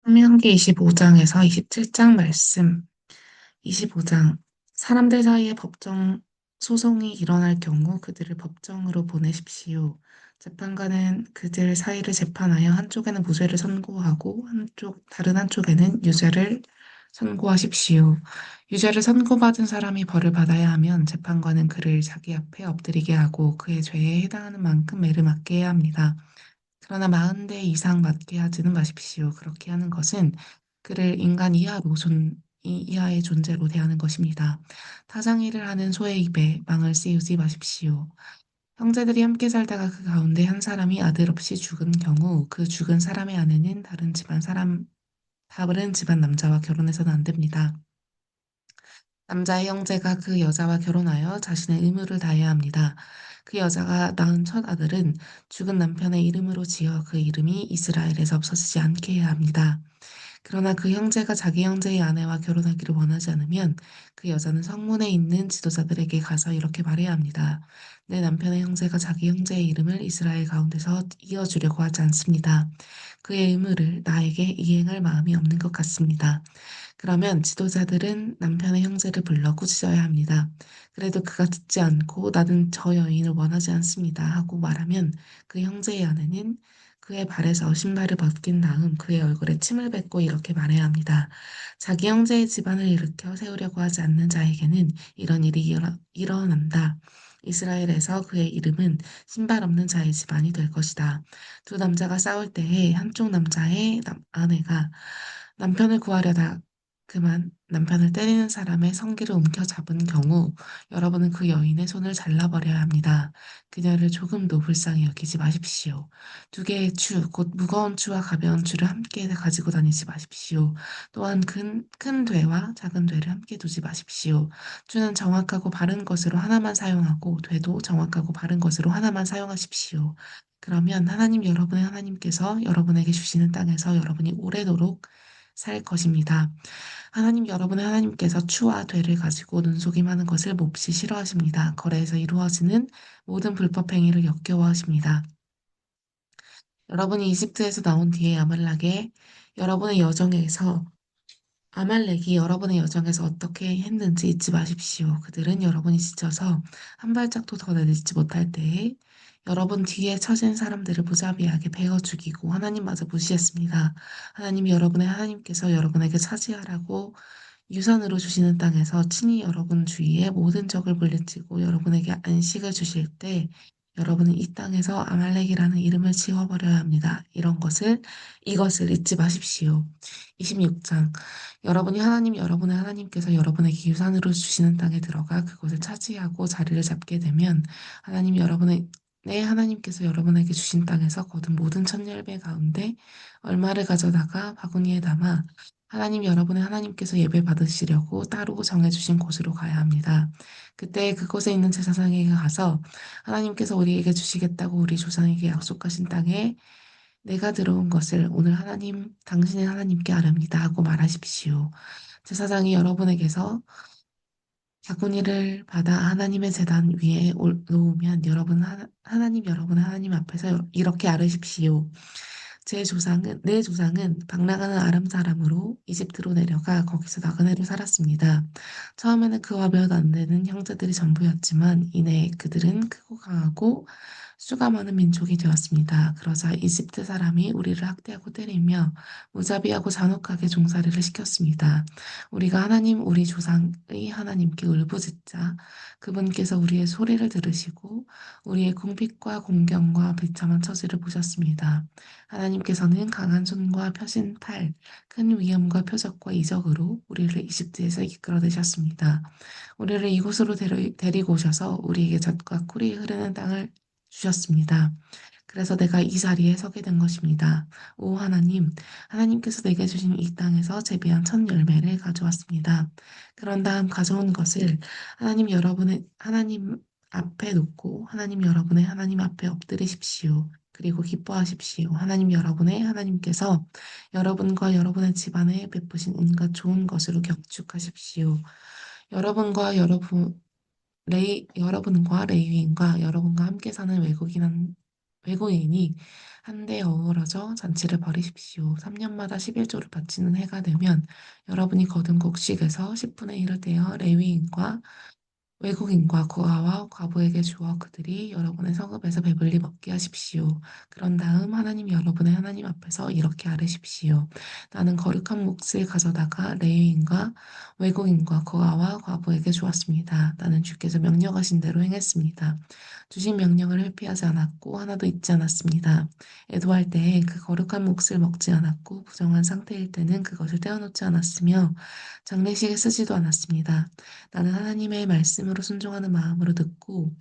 신명기 25장에서 27장 말씀. 25장. 사람들 사이에 법정 소송이 일어날 경우 그들을 법정으로 보내십시오. 재판관은 그들 사이를 재판하여 한쪽에는 무죄를 선고하고 다른 한쪽에는 유죄를 선고하십시오. 유죄를 선고받은 사람이 벌을 받아야 하면 재판관은 그를 자기 앞에 엎드리게 하고 그의 죄에 해당하는 만큼 매를 맞게 해야 합니다. 그러나 40대 이상 맞게 하지는 마십시오. 그렇게 하는 것은 그를 인간 이하의 존재로 대하는 것입니다. 타장일을 하는 소의 입에 망을 씌우지 마십시오. 형제들이 함께 살다가 그 가운데 한 사람이 아들 없이 죽은 경우 그 죽은 사람의 아내는 다른 집안 남자와 결혼해서는 안 됩니다. 남자의 형제가 그 여자와 결혼하여 자신의 의무를 다해야 합니다. 그 여자가 낳은 첫 아들은 죽은 남편의 이름으로 지어 그 이름이 이스라엘에서 없어지지 않게 해야 합니다. 그러나 그 형제가 자기 형제의 아내와 결혼하기를 원하지 않으면 그 여자는 성문에 있는 지도자들에게 가서 이렇게 말해야 합니다. 내 남편의 형제가 자기 형제의 이름을 이스라엘 가운데서 이어주려고 하지 않습니다. 그의 의무를 나에게 이행할 마음이 없는 것 같습니다. 그러면 지도자들은 남편의 형제를 불러 꾸짖어야 합니다. 그래도 그가 듣지 않고 나는 저 여인을 원하지 않습니다 하고 말하면 그 형제의 아내는 그의 발에서 신발을 벗긴 다음 그의 얼굴에 침을 뱉고 이렇게 말해야 합니다. 자기 형제의 집안을 일으켜 세우려고 하지 않는 자에게는 이런 일이 일어난다. 이스라엘에서 그의 이름은 신발 없는 자의 집안이 될 것이다. 두 남자가 싸울 때에 한쪽 남자의 아내가 남편을 구하려다 그만 남편을 때리는 사람의 성기를 움켜잡은 경우 여러분은 그 여인의 손을 잘라버려야 합니다. 그녀를 조금도 불쌍히 여기지 마십시오. 두 개의 곧 무거운 추와 가벼운 추를 함께 가지고 다니지 마십시오. 또한 큰 되와 작은 되를 함께 두지 마십시오. 추는 정확하고 바른 것으로 하나만 사용하고 되도 정확하고 바른 것으로 하나만 사용하십시오. 그러면 여러분의 하나님께서 여러분에게 주시는 땅에서 여러분이 오래도록 살 것입니다. 여러분의 하나님께서 추와 되를 가지고 눈속임하는 것을 몹시 싫어하십니다. 거래에서 이루어지는 모든 불법 행위를 역겨워하십니다. 여러분이 이집트에서 나온 뒤에 여러분의 여정에서 아말렉이 여러분의 여정에서 어떻게 했는지 잊지 마십시오. 그들은 여러분이 지쳐서 한 발짝도 더 내딛지 못할 때에 여러분 뒤에 처진 사람들을 무자비하게 베어 죽이고 하나님마저 무시했습니다. 여러분의 하나님께서 여러분에게 차지하라고 유산으로 주시는 땅에서 친히 여러분 주위에 모든 적을 물리치고 여러분에게 안식을 주실 때 여러분은 이 땅에서 아말렉이라는 이름을 지워버려야 합니다. 이것을 잊지 마십시오. 26장. 여러분의 하나님께서 여러분에게 유산으로 주시는 땅에 들어가 그곳을 차지하고 자리를 잡게 되면 내 하나님께서 여러분에게 주신 땅에서 거둔 모든 첫 열매 가운데 얼마를 가져다가 바구니에 담아 여러분의 하나님께서 예배 받으시려고 따로 정해주신 곳으로 가야 합니다. 그때 그곳에 있는 제사장에게 가서 하나님께서 우리에게 주시겠다고 우리 조상에게 약속하신 땅에 내가 들어온 것을 오늘 당신의 하나님께 아뢰옵니다 하고 말하십시오. 제사장이 여러분에게서 바구니를 받아 하나님의 제단 위에 놓으면 여러분의 하나님 앞에서 이렇게 아뢰십시오. 내 조상은 방랑하는 아람 사람으로 이집트로 내려가 거기서 나그네로 살았습니다. 처음에는 그와 몇 안 되는 형제들이 전부였지만 이내 그들은 크고 강하고 수가 많은 민족이 되었습니다. 그러자 이집트 사람이 우리를 학대하고 때리며 무자비하고 잔혹하게 종살이를 시켰습니다. 우리가 우리 조상의 하나님께 울부짖자 그분께서 우리의 소리를 들으시고 우리의 궁핍과 공경과 비참한 처지를 보셨습니다. 하나님께서는 강한 손과 펴신 팔, 큰 위엄과 표적과 이적으로 우리를 이집트에서 이끌어내셨습니다. 우리를 이곳으로 데리고 오셔서 우리에게 젖과 꿀이 흐르는 땅을 주셨습니다. 그래서 내가 이 자리에 서게 된 것입니다. 오 하나님께서 내게 주신 이 땅에서 재배한 첫 열매를 가져왔습니다. 그런 다음 가져온 것을 하나님 앞에 놓고 여러분의 하나님 앞에 엎드리십시오. 그리고 기뻐하십시오. 여러분의 하나님께서 여러분과 여러분의 집안에 베푸신 온갖 좋은 것으로 경축하십시오. 여러분과 여러분, 여러분과 레위인과 여러분과 함께 사는 외국인이 한데 어우러져 잔치를 벌이십시오. 3년마다 11조를 바치는 해가 되면 여러분이 거둔 곡식에서 10분의 1을 떼어 레위인과 외국인과 고아와 과부에게 주어 그들이 여러분의 성읍에서 배불리 먹게 하십시오. 그런 다음 하나님 여러분의 하나님 앞에서 이렇게 아뢰십시오. 나는 거룩한 몫을 가져다가 레위인과 외국인과 고아와 과부에게 주었습니다. 나는 주께서 명령하신 대로 행했습니다. 주신 명령을 회피하지 않았고 하나도 잊지 않았습니다. 애도할 때에 그 거룩한 몫을 먹지 않았고 부정한 상태일 때는 그것을 떼어놓지 않았으며 장례식에 쓰지도 않았습니다. 나는 하나님의 말씀으로 순종하는 마음으로 듣고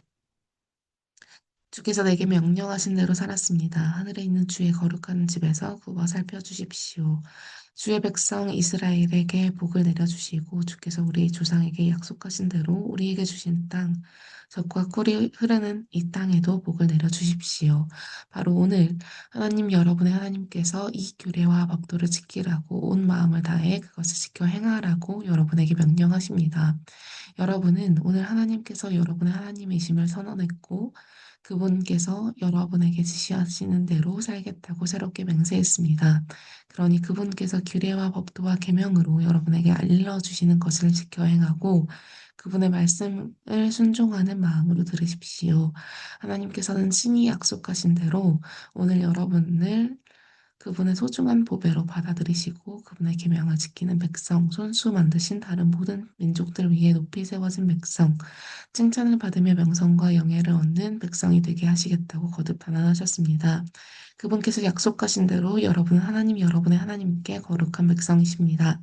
주께서 내게 명령하신 대로 살았습니다. 하늘에 있는 주의 거룩한 집에서 굽어 살펴주십시오. 주의 백성 이스라엘에게 복을 내려주시고 주께서 우리 조상에게 약속하신 대로 우리에게 주신 땅, 젖과 꿀이 흐르는 이 땅에도 복을 내려주십시오. 바로 오늘 하나님 여러분의 하나님께서 이 규례와 법도를 지키라고 온 마음을 다해 그것을 지켜 행하라고 여러분에게 명령하십니다. 여러분은 오늘 하나님께서 여러분의 하나님이심을 선언했고 그분께서 여러분에게 지시하시는 대로 살겠다고 새롭게 맹세했습니다. 그러니 그분께서 규례와 법도와 계명으로 여러분에게 알려주시는 것을 지켜 행하고 그분의 말씀을 순종하는 마음으로 들으십시오. 하나님께서는 친히 약속하신 대로 오늘 여러분을 그분의 소중한 보배로 받아들이시고 그분의 계명을 지키는 백성, 손수 만드신 다른 모든 민족들 위에 높이 세워진 백성, 칭찬을 받으며 명성과 영예를 얻는 백성이 되게 하시겠다고 거듭 단언하셨습니다. 그분께서 약속하신 대로 여러분은 하나님 여러분의 하나님께 거룩한 백성이십니다.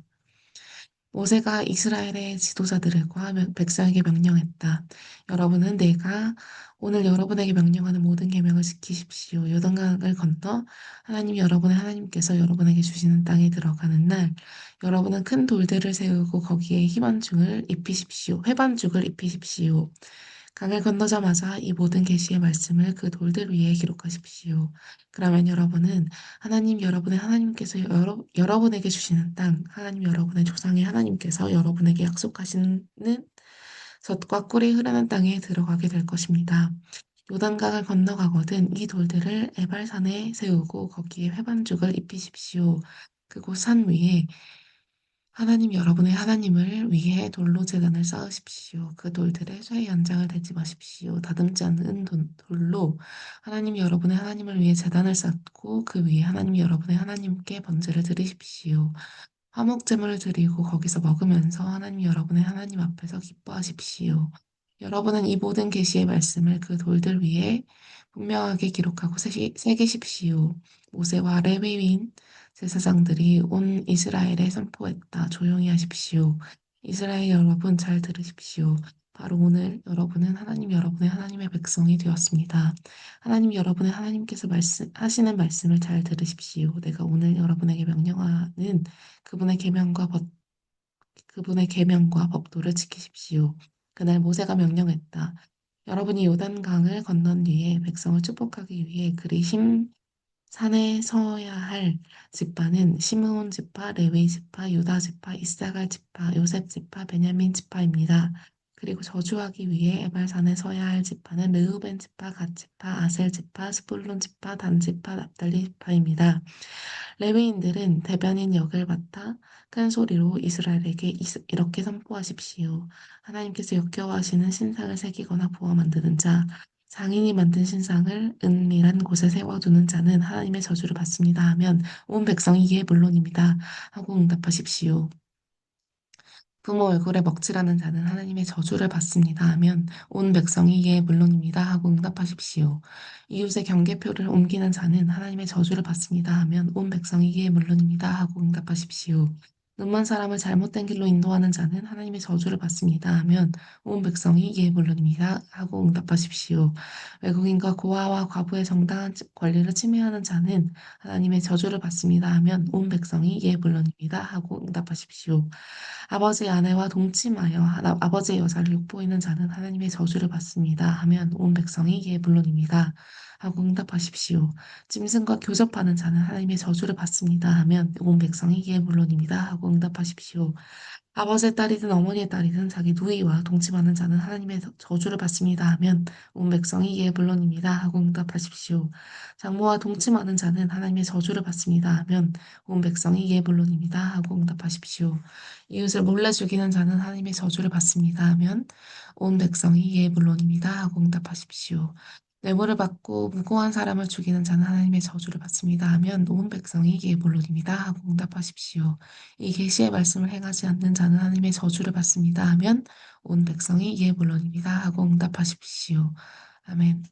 모세가 이스라엘의 지도자들과 백성에게 명령했다. 여러분은 내가 오늘 여러분에게 명령하는 모든 계명을 지키십시오. 요단강을 건너 하나님 여러분의 하나님께서 여러분에게 주시는 땅에 들어가는 날 여러분은 큰 돌들을 세우고 거기에 회반죽을 입히십시오. 강을 건너자마자 이 모든 계시의 말씀을 그 돌들 위에 기록하십시오. 그러면 여러분은 하나님 여러분의 하나님께서 여러분에게 주시는 땅, 하나님 여러분의 조상의 하나님께서 여러분에게 약속하시는 젖과 꿀이 흐르는 땅에 들어가게 될 것입니다. 요단강을 건너가거든 이 돌들을 에발산에 세우고 거기에 회반죽을 입히십시오. 그곳 산 위에 하나님 여러분의 하나님을 위해 돌로 제단을 쌓으십시오. 그 돌들에 쇠의 연장을 대지 마십시오. 다듬지 않은 돌로 하나님 여러분의 하나님을 위해 제단을 쌓고 그 위에 하나님 여러분의 하나님께 번제를 드리십시오. 화목제물을 드리고 거기서 먹으면서 하나님 여러분의 하나님 앞에서 기뻐하십시오. 여러분은 이 모든 계시의 말씀을 그 돌들 위에 분명하게 기록하고 새기십시오. 모세와 레위인 제사장들이 온 이스라엘에 선포했다. 조용히 하십시오. 이스라엘 여러분 잘 들으십시오. 바로 오늘 여러분은 하나님 여러분의 하나님의 백성이 되었습니다. 하나님 여러분의 하나님께서 하시는 말씀을 잘 들으십시오. 내가 오늘 여러분에게 명령하는 그분의 그분의 계명과 법도를 지키십시오. 그날 모세가 명령했다. 여러분이 요단강을 건넌 뒤에 백성을 축복하기 위해 그리심 산에 서야 할 지파는 시므온 지파, 레위 지파, 유다 지파, 이사갈 지파, 요셉 지파, 베냐민 지파입니다. 그리고 저주하기 위해 에발산에 서야 할 지파는 르우벤 지파, 갓 지파, 아셀 지파, 스불론 지파, 단 지파, 납달리 지파입니다. 레위인들은 대변인 역을 맡아 큰 소리로 이스라엘에게 이렇게 선포하십시오. 하나님께서 역겨워하시는 신상을 새기거나 부어 만드는 자, 장인이 만든 신상을 은밀한 곳에 세워두는 자는 하나님의 저주를 받습니다 하면 온 백성이 이에 물론입니다 하고 응답하십시오. 부모 얼굴에 먹칠하는 자는 하나님의 저주를 받습니다 하면 온 백성이 예 물론입니다 하고 응답하십시오. 이웃의 경계표를 옮기는 자는 하나님의 저주를 받습니다 하면 온 백성이 예 물론입니다 하고 응답하십시오. 눈먼 사람을 잘못된 길로 인도하는 자는 하나님의 저주를 받습니다 하면 온 백성이 예 물론입니다 하고 응답하십시오. 외국인과 고아와 과부의 정당한 권리를 침해하는 자는 하나님의 저주를 받습니다 하면 온 백성이 예 물론입니다 하고 응답하십시오. 아버지의 아내와 동침하여 아버지의 여자를 욕보이는 자는 하나님의 저주를 받습니다 하면 온 백성이 이에 물론입니다 하고 응답하십시오. 짐승과 교접하는 자는 하나님의 저주를 받습니다 하면 온 백성이 이에 물론입니다 하고 응답하십시오. 아버지의 딸이든 어머니의 딸이든 자기 누이와 동침하는 자는 하나님의 저주를 받습니다 하면 온 백성이 이에 물론입니다 하고 응답하십시오. 장모와 동침하는 자는 하나님의 저주를 받습니다 하면 온 백성이 이에 물론입니다 하고 응답하십시오. 이웃을 몰래 죽이는 자는 하나님의 저주를 받습니다 하면 온 백성이 이에 물론입니다 하고 응답하십시오. 뇌물을 받고 무고한 사람을 죽이는 자는 하나님의 저주를 받습니다 하면 온 백성이 이에 물론입니다 하고 응답하십시오. 이 계시의 말씀을 행하지 않는 자는 하나님의 저주를 받습니다 하면 온 백성이 이에 물론입니다 하고 응답하십시오. 아멘.